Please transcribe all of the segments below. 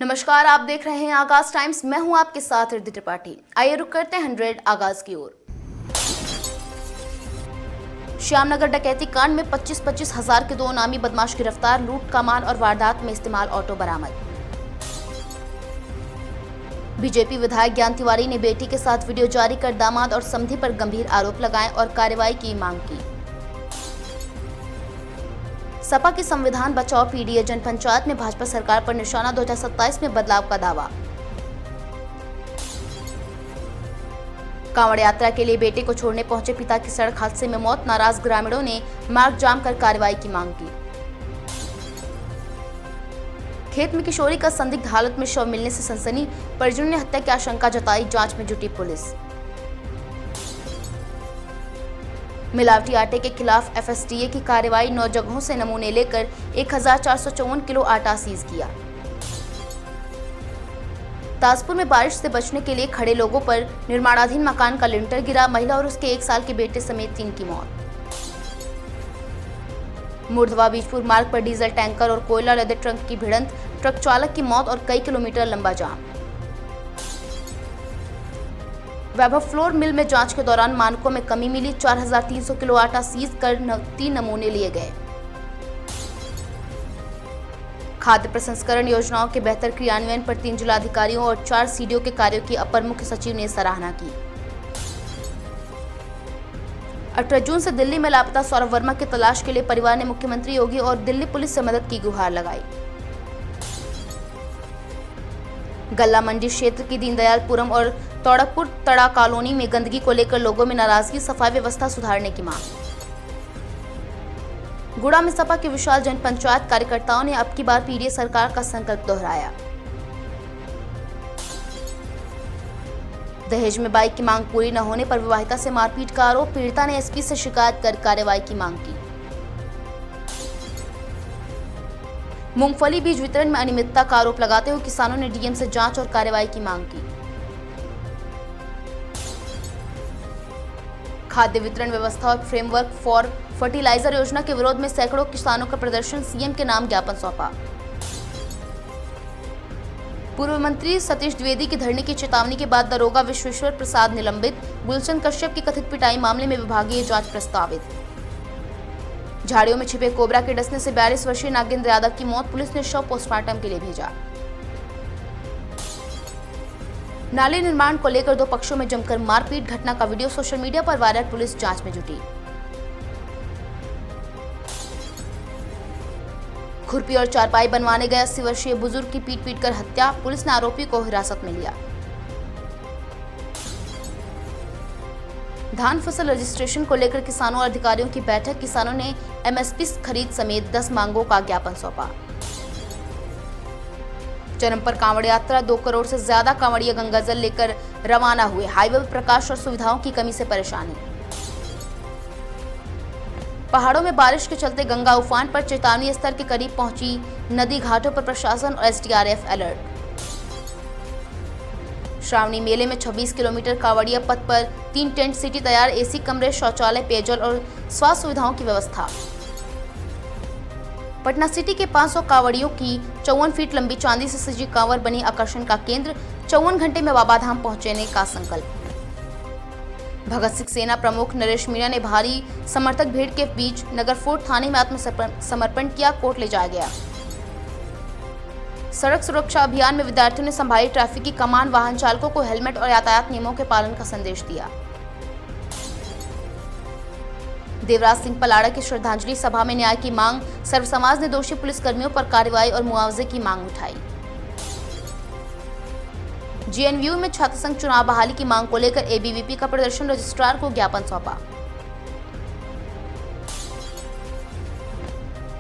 नमस्कार, आप देख रहे हैं आगाज टाइम्स। मैं हूं आपके साथ रिद्धि त्रिपाठी। आइए रुक करते हैं 100 आगाज की ओर। श्यामनगर डकैती कांड में 25-25 हजार के 2 नामी बदमाश गिरफ्तार। लूट का माल और वारदात में इस्तेमाल ऑटो बरामद। बीजेपी विधायक ज्ञान तिवारी ने बेटी के साथ वीडियो जारी कर दामाद और समधी पर गंभीर आरोप लगाए और कार्रवाई की मांग की। सपा की संविधान बचाओ पीडीए जनपंचायत में भाजपा सरकार पर निशाना। 2027 में बदलाव का दावा। कांवड़ यात्रा के लिए बेटे को छोड़ने पहुंचे पिता की सड़क हादसे में मौत। नाराज ग्रामीणों ने मार्ग जाम कर कार्रवाई की मांग की। खेत में किशोरी का संदिग्ध हालत में शव मिलने से सनसनी। परिजनों ने हत्या की आशंका जताई। जांच में जुटी पुलिस। मिलावटी आटे के खिलाफ एफएसटीए की कार्रवाई। 9 जगहों से नमूने लेकर 1454 किलो आटा सीज किया। ताजपुर में बारिश से बचने के लिए खड़े लोगों पर निर्माणाधीन मकान का लिंटर गिरा। महिला और उसके 1 साल के बेटे समेत 3 की मौत। मुर्दवा बीजपुर मार्ग पर डीजल टैंकर और कोयला लदे ट्रक की भिड़ंत। ट्रक चालक की मौत और कई किलोमीटर लंबा जाम। वैभव फ्लोर मिल में जांच के दौरान मानकों में कमी मिली। 4300 किलो आटा सीज कर 3 नमूने लिए गए। खाद्य प्रसंस्करण योजनाओं के बेहतर क्रियान्वयन पर 3 जिलाधिकारियों और 4 सीडीओ के कार्यों की अपर मुख्य सचिव ने सराहना की। 18 जून से दिल्ली में लापता सौरभ वर्मा की तलाश के लिए परिवार ने मुख्यमंत्री योगी और दिल्ली पुलिस से मदद की गुहार लगाई। गल्ला मंडी क्षेत्र की दीनदयालपुरम और तोड़कपुर तड़ा कॉलोनी में गंदगी को लेकर लोगों में नाराजगी। सफाई व्यवस्था सुधारने की मांग। गुड़ा में सपा के विशाल जनपंचायत कार्यकर्ताओं ने अब की बार पीडीए सरकार का संकल्प दोहराया। दहेज में बाइक की मांग पूरी न होने पर विवाहिता से मारपीट का आरोप। पीड़िता ने एसपी से शिकायत कर कार्रवाई की मांग की। मूंगफली बीज वितरण में अनियमितता का आरोप लगाते हुए किसानों ने डीएम से जांच और कार्रवाई की मांग की। खाद्य वितरण व्यवस्था और फ्रेमवर्क फॉर फर्टिलाइजर योजना के विरोध में सैकड़ों किसानों का प्रदर्शन। सीएम के नाम ज्ञापन सौंपा। पूर्व मंत्री सतीश द्विवेदी की धरने की चेतावनी के बाद दरोगा विश्वेश्वर प्रसाद निलंबित। गुलचंद कश्यप की कथित पिटाई मामले में विभागीय जांच प्रस्तावित। झाड़ियों में छिपे कोबरा के डसने से 42 वर्षीय नागेंद्र यादव की मौत। पुलिस ने शव पोस्टमार्टम के लिए भेजा। नाले निर्माण को लेकर 2 पक्षों में जमकर मारपीट। घटना का वीडियो सोशल मीडिया पर वायरल। पुलिस जांच में जुटी। खुरपी और चारपाई बनवाने गए 80 वर्षीय बुजुर्ग की पीट कर हत्या। पुलिस ने आरोपी को हिरासत में लिया। धान फसल रजिस्ट्रेशन को लेकर किसानों और अधिकारियों की बैठक। किसानों ने एमएसपी खरीद समेत 10 मांगों का ज्ञापन सौंपा। जन्म पर कांवड़ यात्रा। 2 करोड़ से ज्यादा कांवड़िया गंगाजल लेकर रवाना हुए। हाईवे पर प्रकाश और सुविधाओं की कमी से परेशानी। पहाड़ों में बारिश के चलते गंगा उफान पर। चेतावनी स्तर के करीब पहुंची नदी। घाटों पर प्रशासन और एसडीआरएफ अलर्ट। श्रावणी मेले में 26 किलोमीटर कांवड़िया पथ पर 3 टेंट सिटी तैयार। एसी कमरे, शौचालय, पेयजल और स्वास्थ्य सुविधाओं की व्यवस्था। पटना सिटी के 500 कांवड़ियों की 54 फीट लंबी चांदी से सजी कांवर बनी आकर्षण का केंद्र। 54 घंटे में बाबा धाम पहुंचने का संकल्प। भगत सिंह सेना प्रमुख नरेश मीणा ने भारी समर्थक भीड़ के बीच नगर फोर्ट थाने में आत्मसमर्पण किया। कोर्ट ले जाया गया। सड़क सुरक्षा अभियान में विद्यार्थियों ने संभाली ट्रैफिक की कमान। वाहन चालकों को हेलमेट और यातायात नियमों के पालन का संदेश दिया। देवराज सिंह पलाड़ा की श्रद्धांजलि सभा में न्याय की मांग। सर्व समाज ने दोषी पुलिसकर्मियों पर कार्रवाई और मुआवजे की मांग उठाई। जेएनयू में छात्र संघ चुनाव बहाली की मांग को लेकर एबीवीपी का प्रदर्शन। रजिस्ट्रार को ज्ञापन सौंपा।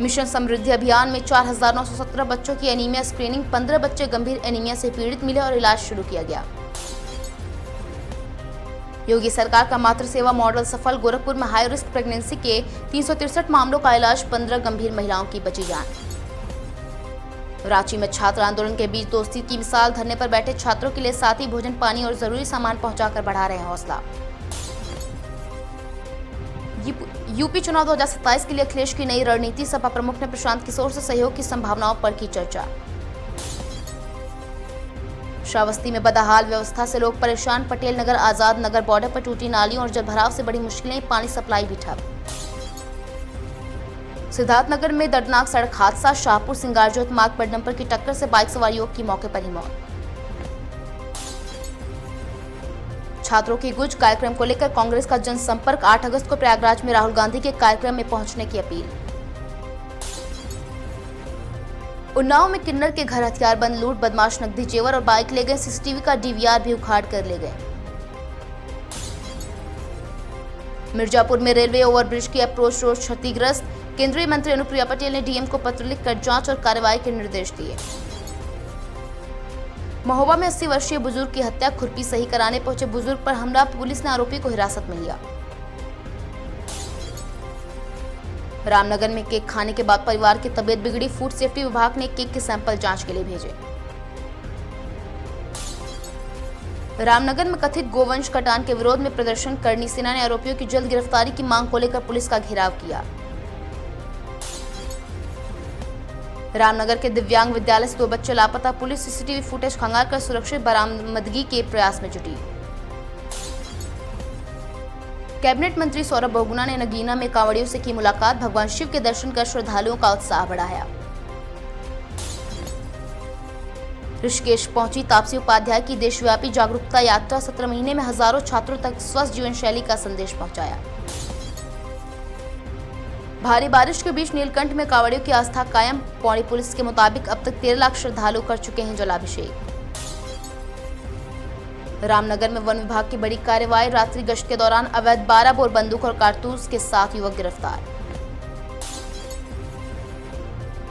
मिशन समृद्धि अभियान में 4917 बच्चों की एनीमिया स्क्रीनिंग। 15 बच्चे गंभीर एनीमिया से पीड़ित मिले और इलाज शुरू किया गया। योगी सरकार का मातृ सेवा मॉडल सफल। गोरखपुर में हाई रिस्क प्रेगनेंसी के 363 मामलों का इलाज। 15 गंभीर महिलाओं की बची जान। रांची में छात्र आंदोलन के बीच दोस्ती की मिसाल। धरने पर बैठे छात्रों के लिए साथी भोजन, पानी और जरूरी सामान पहुंचाकर बढ़ा रहे हौसला। यूपी चुनाव 2027 के लिए अखिलेश की नई रणनीति। सपा प्रमुख ने प्रशांत किशोर से सहयोग की संभावनाओं पर की चर्चा। श्रावस्ती में बदहाल व्यवस्था से लोग परेशान। पटेल नगर आजाद नगर बॉर्डर पर टूटी नालियों और जलभराव से बड़ी मुश्किलें, पानी सप्लाई भी ठप। सिद्धार्थनगर में दर्दनाक सड़क हादसा, शाहपुर सिंगारजोत मार्ग पर डंपर की टक्कर से बाइक सवार युवक की मौके पर ही मौत। छात्रों की गुज, कार्यक्रम को लेकर कांग्रेस का जनसंपर्क। 8 अगस्त को प्रयागराज में राहुल गांधी के कार्यक्रम में पहुंचने की अपील। उन्नाव में किन्नर के घर हथियारबंद लूट, बदमाश नकदी जेवर और बाइक ले गए। सीसीटीवी का डीवीआर भी उखाड़ कर ले गए। मिर्जापुर में रेलवे ओवरब्रिज की अप्रोच रोड क्षतिग्रस्त। केंद्रीय मंत्री अनुप्रिया पटेल ने डीएम को पत्र लिखकर जांच और कार्रवाई के निर्देश दिए। महोबा में 80 वर्षीय बुजुर्ग की हत्या, खुरपी सही कराने पहुंचे बुजुर्ग पर हमला, पुलिस ने आरोपी को हिरासत में लिया। रामनगर में केक खाने के बाद परिवार की तबीयत बिगड़ी, फूड सेफ्टी विभाग ने केक के सैंपल जांच के लिए भेजे। रामनगर में कथित गोवंश कटान के विरोध में प्रदर्शन, करनी सेना ने आरोपियों की जल्द गिरफ्तारी की मांग को लेकर पुलिस का घेराव किया। रामनगर के दिव्यांग विद्यालय से 2 बच्चे लापता, पुलिस सीसीटीवी फुटेज खंगालकर सुरक्षित बरामदगी के प्रयास में जुटी। कैबिनेट मंत्री सौरभ बहुगुणा ने नगीना में कांवड़ियों से की मुलाकात, भगवान शिव के दर्शन कर श्रद्धालुओं का उत्साह बढ़ाया। ऋषिकेश पहुंची तापसी उपाध्याय की देशव्यापी जागरूकता यात्रा, 17 महीने में हजारों छात्रों तक स्वस्थ जीवन शैली का संदेश पहुंचाया। भारी बारिश के बीच नीलकंठ में कांवड़ियों की आस्था कायम, पौड़ी पुलिस के मुताबिक अब तक 13 लाख श्रद्धालु कर चुके हैं जलाभिषेक। रामनगर में वन विभाग की बड़ी कार्रवाई, रात्रि गश्त के दौरान अवैध 12 बोर बंदूक और कारतूस के साथ युवक गिरफ्तार।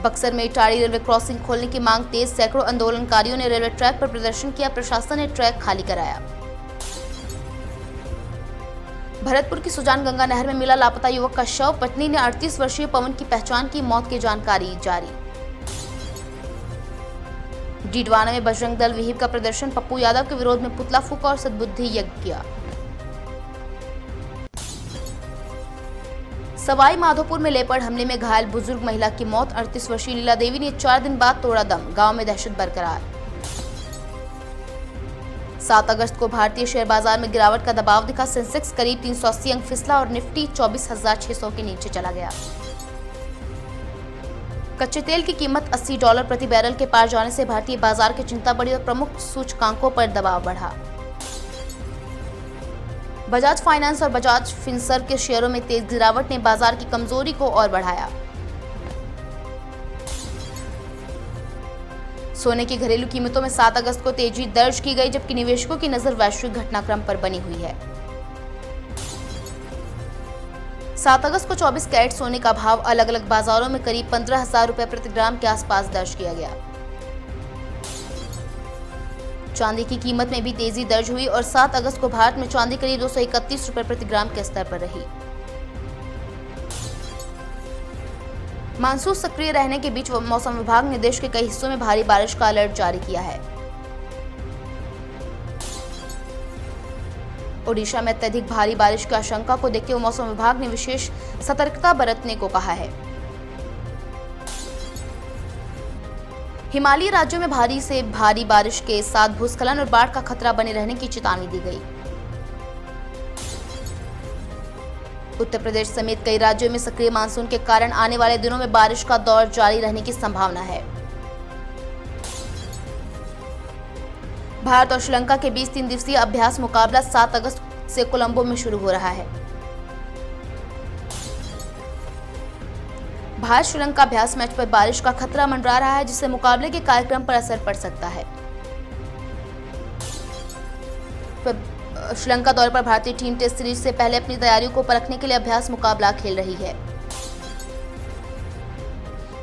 बक्सर में इटाड़ी रेलवे क्रॉसिंग खोलने की मांग तेज, सैकड़ों आंदोलनकारियों ने रेलवे ट्रैक पर प्रदर्शन किया, प्रशासन ने ट्रैक खाली कराया। भरतपुर की सुजान गंगा नहर में मिला लापता युवक का शव, पत्नी ने 38 वर्षीय पवन की पहचान की, मौत की जानकारी जारी। डीडवाना में बजरंग दल विहिप का प्रदर्शन, पप्पू यादव के विरोध में पुतला फूका और सद्बुद्धि यज्ञ किया। सवाई माधोपुर में लेपर्ड हमले में घायल बुजुर्ग महिला की मौत, 38 वर्षीय लीला देवी ने 4 दिन बाद तोड़ा दम, गांव में दहशत बरकरार। 7 अगस्त को भारतीय शेयर बाजार में गिरावट का दबाव दिखा, सेंसेक्स करीब 380 अंक फिसला और निफ्टी 24,600 के नीचे चला गया। कच्चे तेल की कीमत $80 प्रति बैरल के पार जाने से भारतीय बाजार की चिंता बढ़ी और प्रमुख सूचकांकों पर दबाव बढ़ा। बजाज फाइनेंस और बजाज फिनसर्व के शेयरों में तेज गिरावट ने बाजार की कमजोरी को और बढ़ाया। सोने की घरेलू कीमतों में 7 अगस्त को तेजी दर्ज की गई, जबकि निवेशकों की नजर वैश्विक घटनाक्रम पर बनी हुई है। 7 अगस्त को 24 कैरेट सोने का भाव अलग अलग बाजारों में करीब 15,000 रुपए प्रति ग्राम के आसपास दर्ज किया गया। चांदी की कीमत में भी तेजी दर्ज हुई और 7 अगस्त को भारत में चांदी करीब 231 रुपए प्रति ग्राम के स्तर पर रही। मानसून सक्रिय रहने के बीच मौसम विभाग ने देश के कई हिस्सों में भारी बारिश का अलर्ट जारी किया है। ओडिशा में अत्यधिक भारी बारिश की आशंका को देखते हुए मौसम विभाग ने विशेष सतर्कता बरतने को कहा है। हिमालयी राज्यों में भारी से भारी बारिश के साथ भूस्खलन और बाढ़ का खतरा बने रहने की चेतावनी दी गई। उत्तर प्रदेश समेत कई राज्यों में सक्रिय मानसून के कारण आने वाले दिनों में बारिश का दौर जारी रहने की संभावना है। भारत और श्रीलंका के बीच 3 दिवसीय अभ्यास मुकाबला 7 अगस्त से कोलंबो में शुरू हो रहा है। भारत श्रीलंका अभ्यास मैच पर बारिश का खतरा मंडरा रहा है, जिससे मुकाबले के कार्यक्रम पर असर पड़ सकता है। श्रीलंका दौरे पर भारतीय टीम टेस्ट सीरीज से पहले अपनी तैयारियों को परखने के लिए अभ्यास मुकाबला खेल रही है।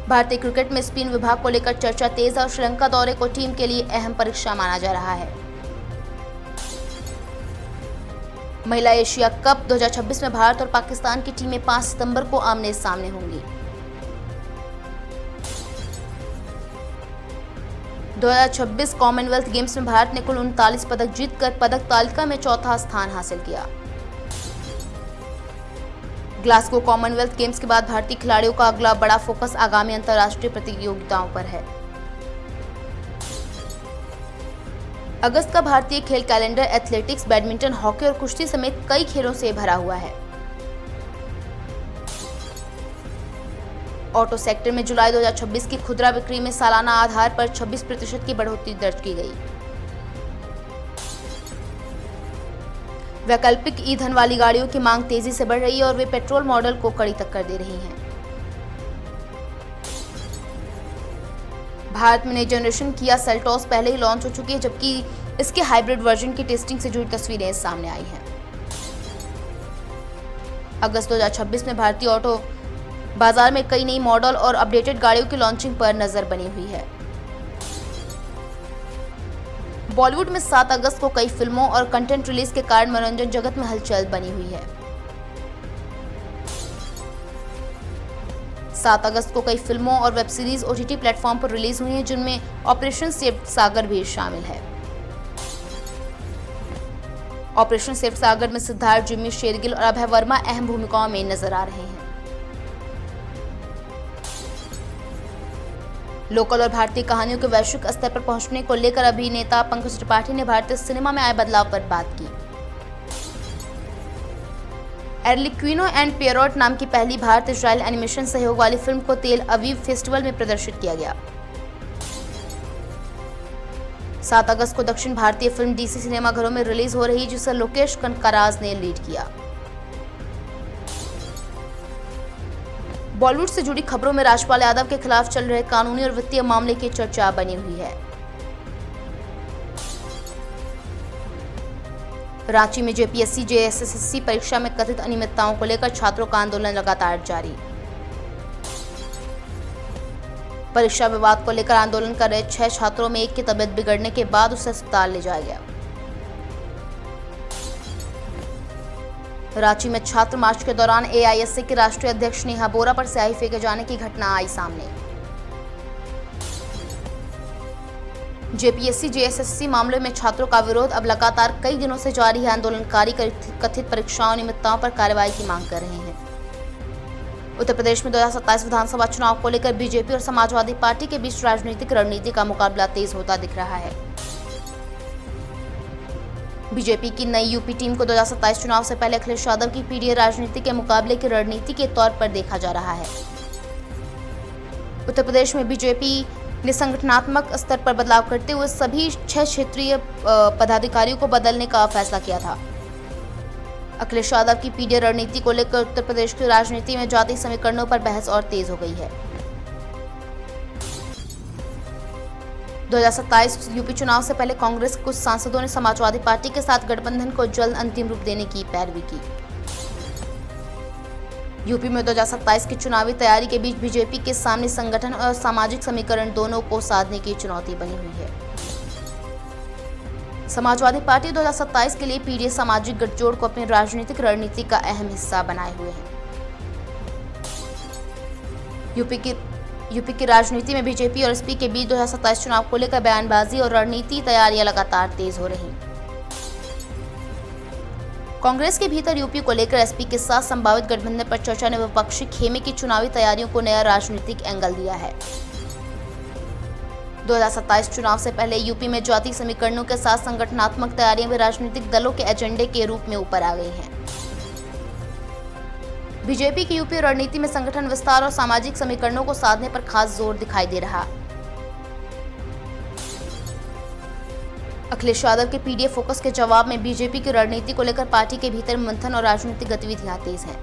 भारतीय क्रिकेट में स्पिन विभाग को लेकर चर्चा तेज है और श्रीलंका दौरे को टीम के लिए अहम परीक्षा माना जा रहा है। महिला एशिया कप 2026 में भारत और पाकिस्तान की टीमें 5 सितंबर को आमने सामने होंगी। 2026 कॉमनवेल्थ गेम्स में भारत ने कुल 39 पदक जीतकर पदक तालिका में चौथा स्थान हासिल किया। ग्लासगो कॉमनवेल्थ गेम्स के बाद भारतीय खिलाड़ियों का अगला बड़ा फोकस आगामी अंतर्राष्ट्रीय प्रतियोगिताओं पर है। अगस्त का भारतीय खेल कैलेंडर एथलेटिक्स, बैडमिंटन, हॉकी और कुश्ती समेत कई खेलों से भरा हुआ है। ऑटो सेक्टर में जुलाई 2026 की खुदरा बिक्री में सालाना आधार पर 26% की बढ़ोतरी दर्ज की गई। वैकल्पिक ईंधन वाली गाड़ियों की मांग तेजी से बढ़ रही है और वे पेट्रोल मॉडल को कड़ी टक्कर दे रही हैं। भारत में नई जनरेशन किया सेल्टॉस पहले ही लॉन्च हो चुकी है, जबकि इसके हाइब्रिड वर्जन की टेस्टिंग से जुड़ी तस्वीरें सामने आई हैं। अगस्त 2026 में भारतीय ऑटो बाजार में कई नई मॉडल और अपडेटेड गाड़ियों की लॉन्चिंग पर नजर बनी हुई है। बॉलीवुड में 7 अगस्त को कई फिल्मों और कंटेंट रिलीज के कारण मनोरंजन जगत में हलचल बनी हुई है। 7 अगस्त को कई फिल्मों और वेब सीरीज ओटीटी प्लेटफॉर्म पर रिलीज हुई हैं, जिनमें ऑपरेशन सेफ सागर भी शामिल है। ऑपरेशन सेफ सागर में सिद्धार्थ, जिम्मी शेरगिल और अभय वर्मा अहम भूमिकाओं में नजर आ रहे हैं। लोकल और भारतीय कहानियों के वैश्विक स्तर पर पहुंचने को लेकर अभिनेता पंकज त्रिपाठी ने भारतीय सिनेमा में आए बदलाव पर बात की। एर्लिक्विनो एंड पियरोट नाम की पहली भारत इजरायल एनिमेशन सहयोग वाली फिल्म को तेल अवीव फेस्टिवल में प्रदर्शित किया गया। 7 अगस्त को दक्षिण भारतीय फिल्म डीसी सिनेमा घरों में रिलीज हो रही, जिसे लोकेश कनकराज ने लीड किया। बॉलीवुड से जुड़ी खबरों में राजपाल यादव के खिलाफ चल रहे कानूनी और वित्तीय मामले की चर्चा बनी हुई है। रांची में जेपीएससी जेएसएससी परीक्षा में कथित अनियमितताओं को लेकर छात्रों का आंदोलन लगातार जारी। परीक्षा विवाद को लेकर आंदोलन कर रहे 6 छात्रों में एक की तबीयत बिगड़ने के बाद उसे अस्पताल ले जाया गया। रांची में छात्र मार्च के दौरान एआईएससी के राष्ट्रीय अध्यक्ष नेहा बोरा पर स्याही फेंके जाने की घटना आई सामने। जेपीएससी जेएसएससी मामले में छात्रों का विरोध अब लगातार कई दिनों से जारी है। आंदोलनकारी कथित परीक्षाओं अनियमितताओं पर कार्रवाई की मांग कर रहे हैं। उत्तर प्रदेश में 2027 विधानसभा चुनाव को लेकर बीजेपी और समाजवादी पार्टी के बीच राजनीतिक रणनीति का मुकाबला तेज होता दिख रहा है। बीजेपी की नई यूपी टीम को 2027 चुनाव से पहले अखिलेश यादव की पीडीए राजनीति के मुकाबले की रणनीति के तौर पर देखा जा रहा है। उत्तर प्रदेश में बीजेपी ने संगठनात्मक स्तर पर बदलाव करते हुए सभी 6 क्षेत्रीय पदाधिकारियों को बदलने का फैसला किया था। अखिलेश यादव की पीडीए रणनीति को लेकर उत्तर प्रदेश की राजनीति में जातीय समीकरणों पर बहस और तेज हो गई है। 2027 यूपी चुनाव से पहले कांग्रेस के कुछ सांसदों ने समाजवादी पार्टी के साथ गठबंधन को जल्द अंतिम रूप देने की पैरवी की। यूपी में 2027 की चुनावी तैयारी के बीच बीजेपी के सामने संगठन और सामाजिक समीकरण दोनों को साधने की चुनौती बनी हुई है। समाजवादी पार्टी 2027 के लिए पीडीए सामाजिक गठजोड़ को अपनी राजनीतिक रणनीति का अहम हिस्सा बनाए हुए है। यूपी की राजनीति में बीजेपी और एसपी के बीच 2027 चुनाव को लेकर बयानबाजी और रणनीति तैयारियां लगातार तेज हो रही। कांग्रेस के भीतर यूपी को लेकर एसपी के साथ संभावित गठबंधन पर चर्चा ने विपक्षी खेमे की चुनावी तैयारियों को नया राजनीतिक एंगल दिया है। 2027 चुनाव से पहले यूपी में जातीय समीकरणों के साथ संगठनात्मक तैयारियां भी राजनीतिक दलों के एजेंडे के रूप में ऊपर आ गई हैं। बीजेपी की यूपी रणनीति में संगठन विस्तार और सामाजिक समीकरणों को साधने पर खास जोर दिखाई दे रहा। अखिलेश यादव के पीडीए फोकस के जवाब में बीजेपी की रणनीति को लेकर पार्टी के भीतर मंथन और राजनीतिक गतिविधियां तेज हैं।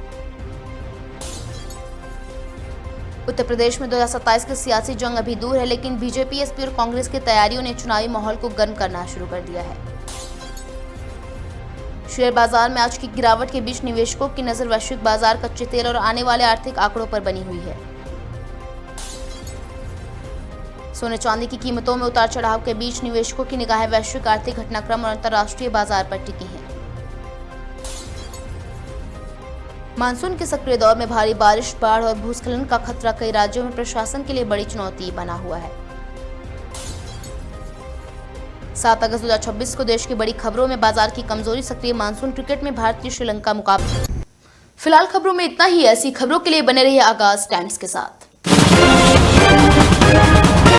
उत्तर प्रदेश में 2027 की सियासी जंग अभी दूर है, लेकिन बीजेपी, एसपी और कांग्रेस की तैयारियों ने चुनावी माहौल को गर्म करना शुरू कर दिया है। शेयर बाजार में आज की गिरावट के बीच निवेशकों की नजर वैश्विक बाजार, कच्चे तेल और आने वाले आर्थिक आंकड़ों पर बनी हुई है। सोने चांदी की कीमतों में उतार चढ़ाव के बीच निवेशकों की निगाहें वैश्विक आर्थिक घटनाक्रम और अंतर्राष्ट्रीय बाजार पर टिकी हैं। मानसून के सक्रिय दौर में भारी बारिश, बाढ़ और भूस्खलन का खतरा कई राज्यों में प्रशासन के लिए बड़ी चुनौती बना हुआ है। 7 अगस्त 2026 को देश की बड़ी खबरों में बाजार की कमजोरी, सक्रिय मानसून, क्रिकेट में भारतीय श्रीलंका मुकाबला। फिलहाल खबरों में इतना ही। ऐसी खबरों के लिए बने रहिए आगाज टाइम्स के साथ।